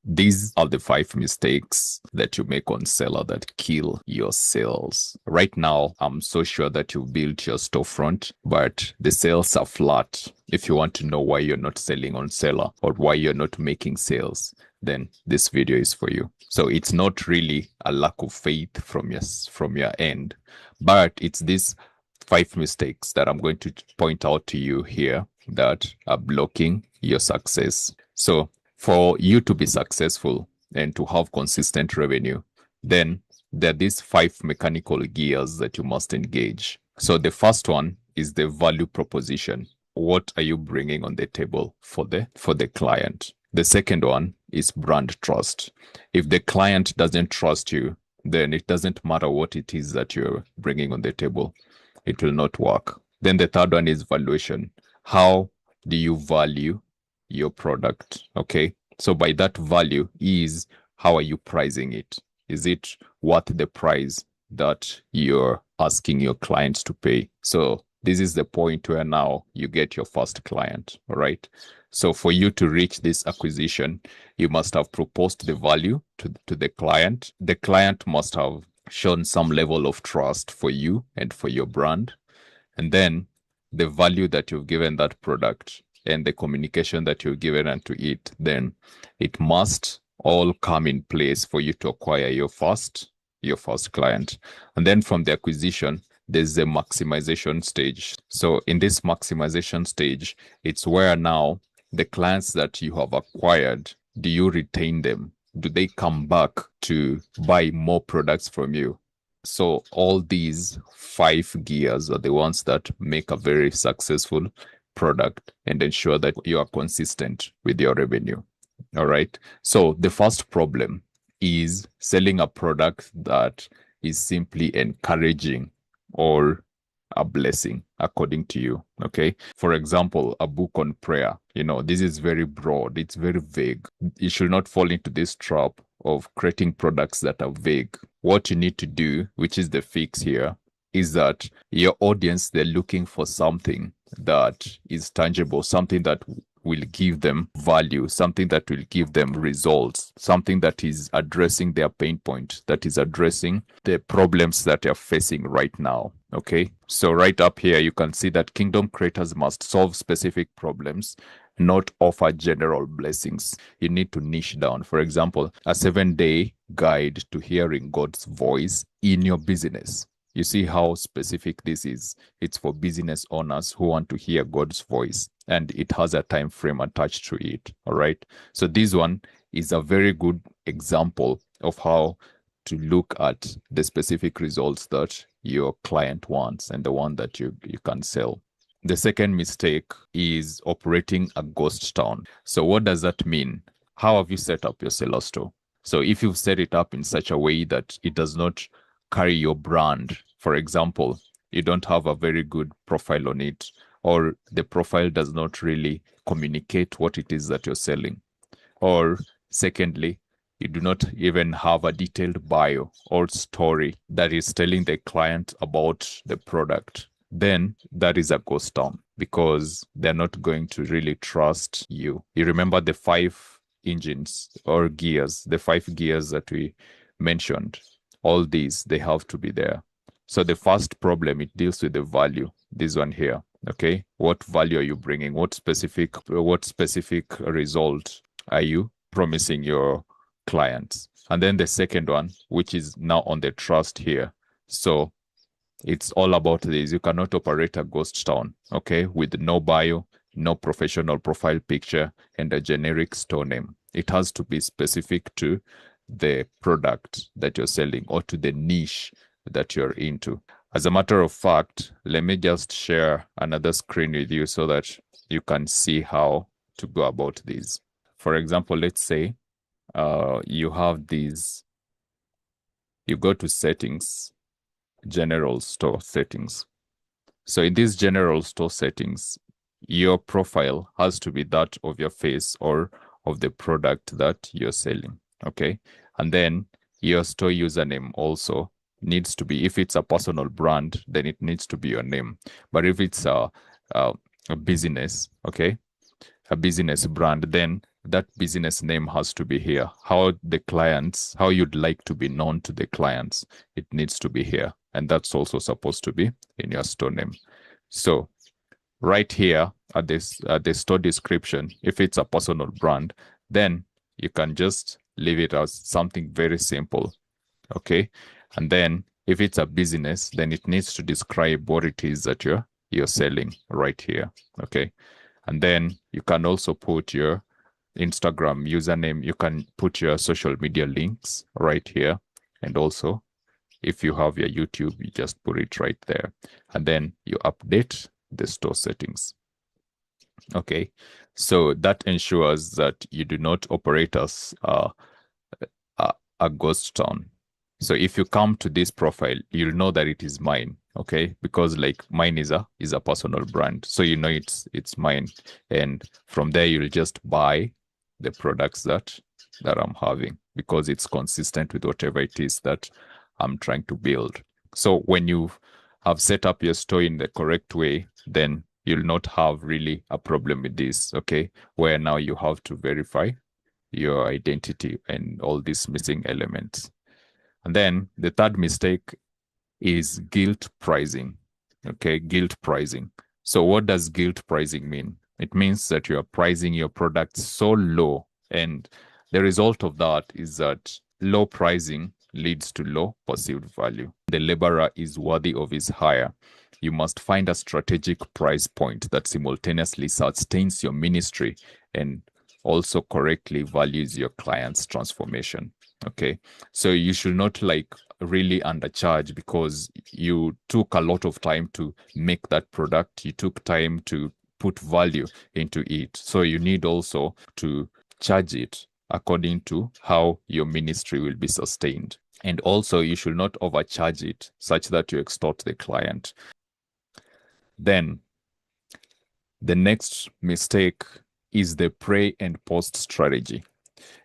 these are the 5 mistakes that you make on Selar that kill your sales. Right now, I'm so sure that you've built your storefront, but the sales are flat. If you want to know why you're not selling on Selar or why you're not making sales, then this video is for you. So it's not really a lack of faith from your end, but it's these 5 mistakes that I'm going to point out to you here that are blocking your success. So for you to be successful and to have consistent revenue, then there are these 5 mechanical gears that you must engage. So the first one is the value proposition. What are you bringing on the table for the client? The second one is brand trust. If the client doesn't trust you, then it doesn't matter what it is that you're bringing on the table. It will not work. Then the third one is valuation. How do you value your product? Okay. So by that value is how are you pricing it? Is it worth the price that you're asking your clients to pay? So this is the point where now you get your first client, all right? So for you to reach this acquisition, you must have proposed the value to the client. The client must have shown some level of trust for you and for your brand. And then the value that you've given that product and the communication that you've given unto it, then it must all come in place for you to acquire your first client. And then from the acquisition, there's the maximization stage. So in this maximization stage, it's where now the clients that you have acquired, do you retain them? Do they come back to buy more products from you? So all these 5 gears are the ones that make a very successful product and ensure that you are consistent with your revenue. All right. So the first problem is selling a product that is simply encouraging or a blessing according to you. Okay. For example, a book on prayer. This is very broad. It's very vague. You should not fall into this trap of creating products that are vague. What you need to do, which is the fix here, is that your audience, they're looking for something that is tangible, something that will give them value, something that will give them results, something that is addressing their pain point, that is addressing the problems that they're facing right now. Okay. So right up here, you can see that kingdom creators must solve specific problems, not offer general blessings. You need to niche down. For example, a 7-day guide to hearing God's voice in your business. You see how specific this is. It's for business owners who want to hear God's voice, and it has a time frame attached to it. All right. So this one is a very good example of how to look at the specific results that your client wants and the one that you can sell. The second mistake is operating a ghost town. So what does that mean? How have you set up your seller store? So if you've set it up in such a way that it does not carry your brand, for example, you don't have a very good profile on it, or the profile does not really communicate what it is that you're selling. Or secondly, you do not even have a detailed bio or story that is telling the client about the product, then that is a ghost town because they're not going to really trust you. You remember the 5 engines or gears, the 5 gears that we mentioned. All these, they have to be there. So the first problem, it deals with the value. This one here. Okay. What value are you bringing? What specific result are you promising your clients? And then the second one, which is now on the trust here. So it's all about this. You cannot operate a ghost town, okay, with no bio, no professional profile picture, and a generic store name. It has to be specific to the product that you're selling or to the niche that you're into. As a matter of fact, let me just share another screen with you so that you can see how to go about this. For example, let's say you have these, you go to settings, general store settings. So in these general store settings, your profile has to be that of your face or of the product that you're selling. Okay. And then your store username also needs to be, if it's a personal brand, then it needs to be your name. But if it's a business, okay, a business brand, then that business name has to be here. How you'd like to be known to the clients, it needs to be here. And that's also supposed to be in your store name. So right here at the store description, if it's a personal brand, then you can just leave it as something very simple. Okay. And then if it's a business, then it needs to describe what it is that you're selling right here. Okay. And then you can also put your Instagram username. You can put your social media links right here. And also, if you have your YouTube, you just put it right there. And then you update the store settings. Okay. So that ensures that you do not operate as a ghost town. So if you come to this profile, you'll know that it is mine, okay? Because like mine is a personal brand, so you know it's mine, and from there you'll just buy the products that I'm having because it's consistent with whatever it is that I'm trying to build. So when you have set up your store in the correct way, then you'll not have really a problem with this, okay? Where now you have to verify your identity and all these missing elements. And then the third mistake is guilt pricing. Okay, guilt pricing. So what does guilt pricing mean? It means that you are pricing your product so low, and the result of that is that low pricing leads to low perceived value. The laborer is worthy of his hire. You must find a strategic price point that simultaneously sustains your ministry and also correctly values your client's transformation. Okay, so you should not like really undercharge because you took a lot of time to make that product. You took time to put value into it. So you need also to charge it according to how your ministry will be sustained. And also you should not overcharge it such that you extort the client. Then the next mistake is the pray and post strategy.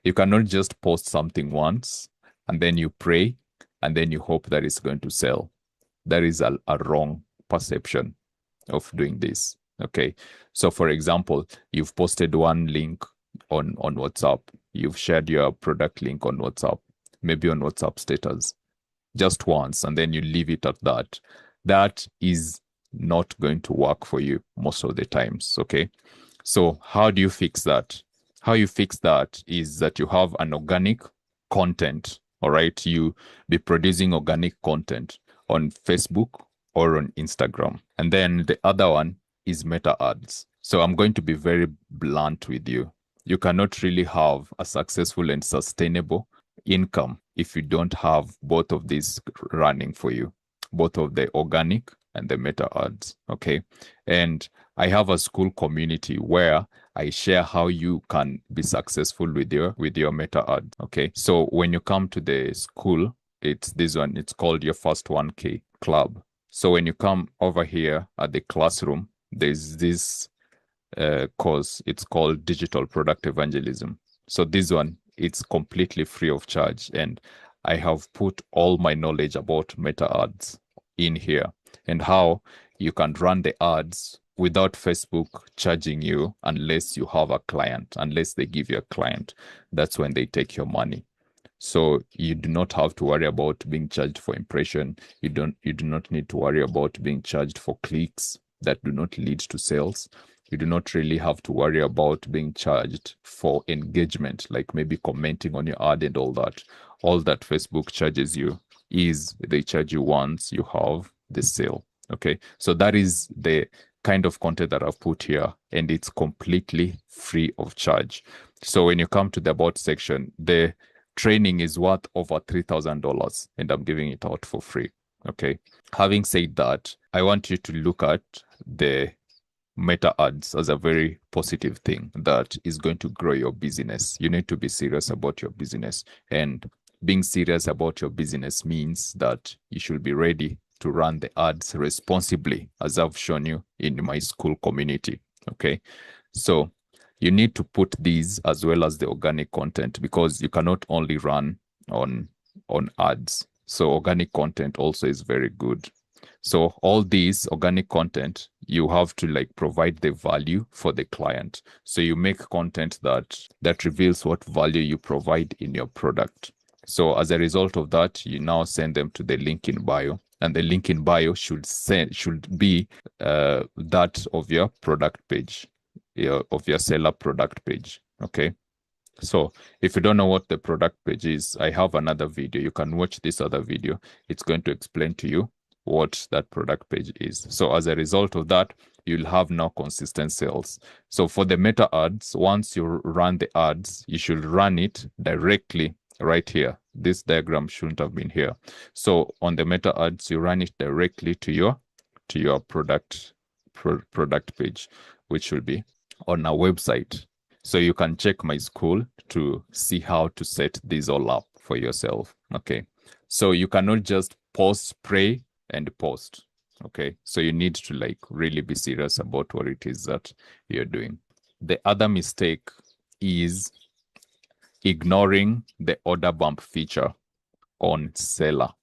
You cannot just post something once and then you pray and then you hope that it's going to sell. That is a wrong perception of doing this. Okay. So for example, you've posted one link on WhatsApp. You've shared your product link on WhatsApp, maybe on WhatsApp status, just once, and then you leave it at that. That is not going to work for you most of the times. Okay. So how do you fix that? How you fix that is that you have an organic content. All right. You be producing organic content on Facebook or on Instagram. And then the other one is meta ads. So I'm going to be very blunt with you. You cannot really have a successful and sustainable income if you don't have both of these running for you, both of the organic and the meta ads. Okay. And I have a school community where I share how you can be successful with your meta ad. Okay. So when you come to the school, it's this one, it's called your first 1K club. So when you come over here at the classroom, there's this course, it's called Digital Product Evangelism. So this one, it's completely free of charge. And I have put all my knowledge about meta ads in here and how you can run the ads without Facebook charging you unless you have a client, unless they give you a client. That's when they take your money. So you do not have to worry about being charged for impression. You do not need to worry about being charged for clicks that do not lead to sales. You do not really have to worry about being charged for engagement, like maybe commenting on your ad and all that. All that Facebook charges you is they charge you once you have the sale. Okay, so that is the kind of content that I've put here, and it's completely free of charge. So when you come to the about section, the training is worth over $3,000 and I'm giving it out for free. Okay. Having said that, I want you to look at the meta ads as a very positive thing that is going to grow your business. You need to be serious about your business, and being serious about your business means that you should be ready to run the ads responsibly, as I've shown you in my school community. Okay. So you need to put these as well as the organic content, because you cannot only run on ads. So organic content also is very good. So all these organic content, you have to like provide the value for the client. So you make content that reveals what value you provide in your product. So as a result of that, you now send them to the link in bio, and the link in bio should be that of your product page, of your seller product page. Okay. So if you don't know what the product page is, I have another video. You can watch this other video. It's going to explain to you what that product page is. So as a result of that, you'll have now consistent sales. So for the meta ads, once you run the ads, you should run it directly right here. This diagram shouldn't have been here. So on the meta ads, you run it directly to your product page, which will be on our website. So you can check my school to see how to set these all up for yourself. Okay. So you cannot just post, pray, and post. Okay. So you need to like really be serious about what it is that you're doing. The other mistake is ignoring the order bump feature on Selar.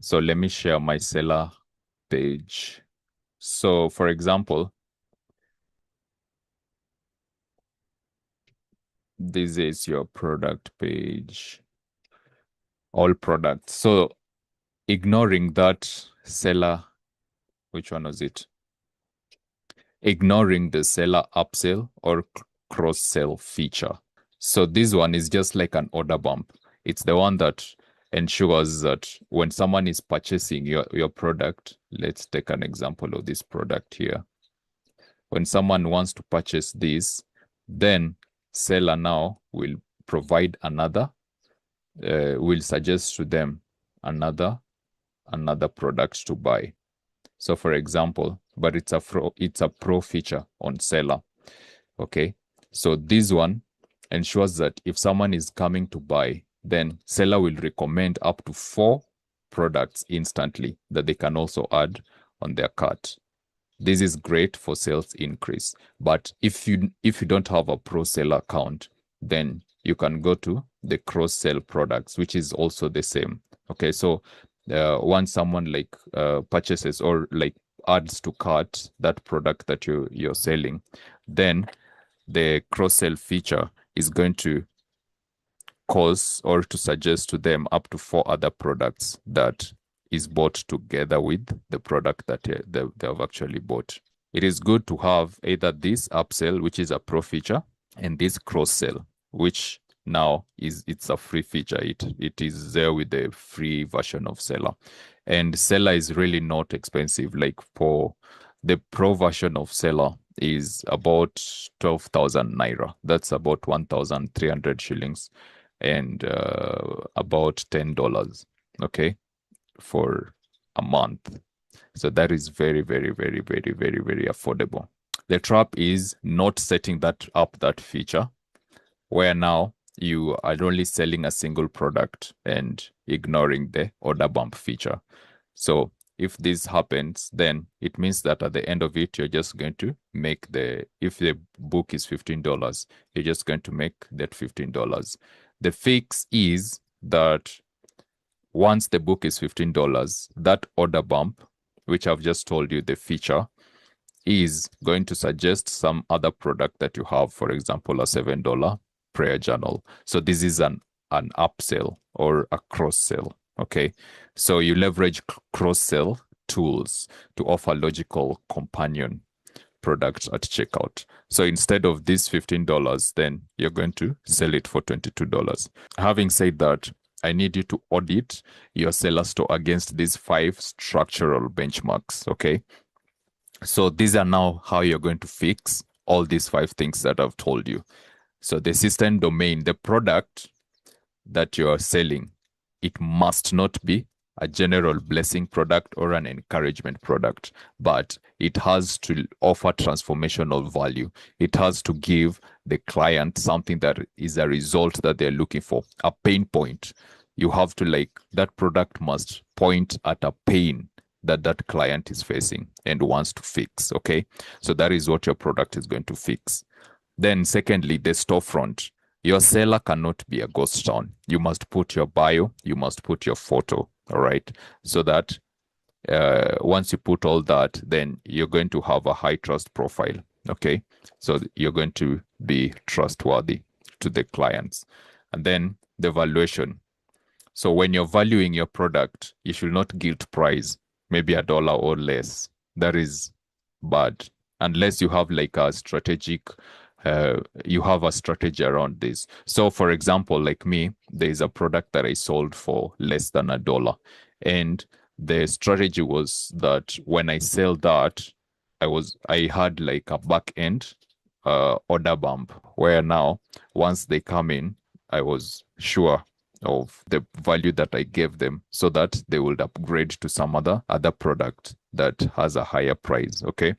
So let me share my Selar page. So for example, this is your product page, all products. So ignoring that seller, which one was it? Ignoring the seller upsell or cross-sell feature. So this one is just like an order bump. It's the one that ensures that when someone is purchasing your product, let's take an example of this product here. When someone wants to purchase this, then seller now will provide another, will suggest to them another product to buy. So for example, but it's a pro feature on Seller. Okay. So this one ensures that if someone is coming to buy, then Seller will recommend up to 4 products instantly that they can also add on their cart. This is great for sales increase. But if you don't have a pro seller account, then you can go to the cross-sell products, which is also the same. Okay, so once someone like purchases or like adds to cart that product that you're selling, then the cross-sell feature is going to cause or to suggest to them up to 4 other products that is bought together with the product that they have actually bought. It is good to have either this upsell, which is a pro feature, and this cross-sell, which now it's a free feature. It is there with the free version of Seller. And Seller is really not expensive. Like for the pro version of Seller is about 12,000 naira. That's about 1,300 shillings and about $10. Okay, for a month. So that is very, very, very, very, very, very affordable. The trap is not setting that feature where now you are only selling a single product and ignoring the order bump feature. So if this happens, then it means that at the end of it, you're just going to make if the book is $15, you're just going to make that $15. The fix is that once the book is $15, that order bump, which I've just told you the feature, is going to suggest some other product that you have, for example, a $7 prayer journal. So this is an upsell or a cross-sell. Okay, so you leverage cross-sell tools to offer logical companion products at checkout. So instead of this $15, then you're going to sell it for $22. Having said that, I need you to audit your seller store against these 5 structural benchmarks. Okay, so these are now how you're going to fix all these 5 things that I've told you. So the system domain, the product that you are selling, it must not be a general blessing product or an encouragement product, but it has to offer transformational value. It has to give the client something that is a result that they're looking for, a pain point. You have to that product must point at a pain that client is facing and wants to fix. Okay, so that is what your product is going to fix. Then secondly, the storefront. Your seller cannot be a ghost town. You must put your bio, you must put your photo, all right? So that once you put all that, then you're going to have a high trust profile. Okay. So you're going to be trustworthy to the clients. And then the valuation. So when you're valuing your product, you should not guilt price, maybe $1 or less. That is bad. Unless you have like a strategic, you have a strategy around this. So for example, like me, there is a product that I sold for less than $1. And the strategy was that when I sell that, I had like a back end order bump where now once they come in, I was sure of the value that I gave them so that they would upgrade to some other product that has a higher price. Okay.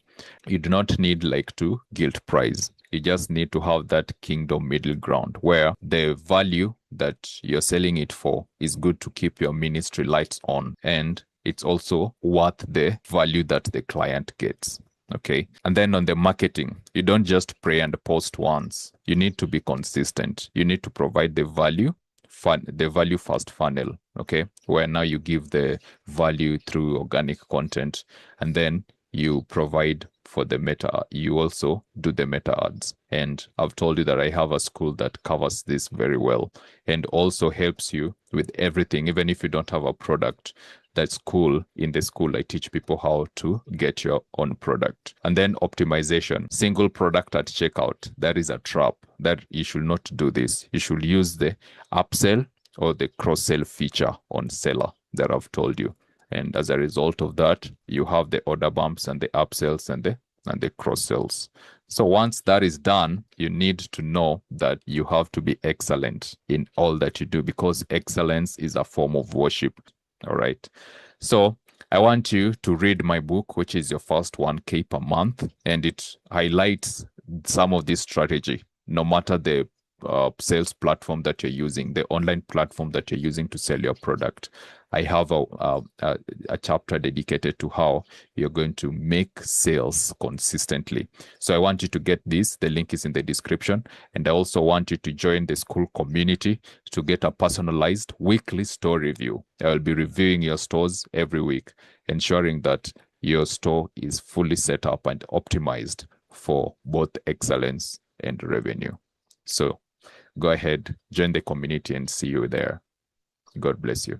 You do not need like to guilt price. You just need to have that kingdom middle ground where the value that you're selling it for is good to keep your ministry lights on, and it's also worth the value that the client gets. Okay. And then on the marketing, you don't just pray and post once. You need to be consistent. You need to provide the value first funnel. Okay. Where now you give the value through organic content, and then you provide for the meta. You also do the meta ads. And I've told you that I have a school that covers this very well and also helps you with everything. Even if you don't have a product, that's cool. In the school, I teach people how to get your own product. And then optimization, single product at checkout. That is a trap. That you should not do this. You should use the upsell or the cross-sell feature on Seller that I've told you. And as a result of that, you have the order bumps and the upsells and the cross-sells. So once that is done, you need to know that you have to be excellent in all that you do, because excellence is a form of worship. All right. So I want you to read my book, which is your first 1K per month, and it highlights some of this strategy, no matter the sales platform that you're using, the online platform that you're using to sell your product. I have a chapter dedicated to how you're going to make sales consistently. So I want you to get this. The link is in the description. And I also want you to join the school community to get a personalized weekly store review. I will be reviewing your stores every week, ensuring that your store is fully set up and optimized for both excellence and revenue. So go ahead, join the community, and see you there. God bless you.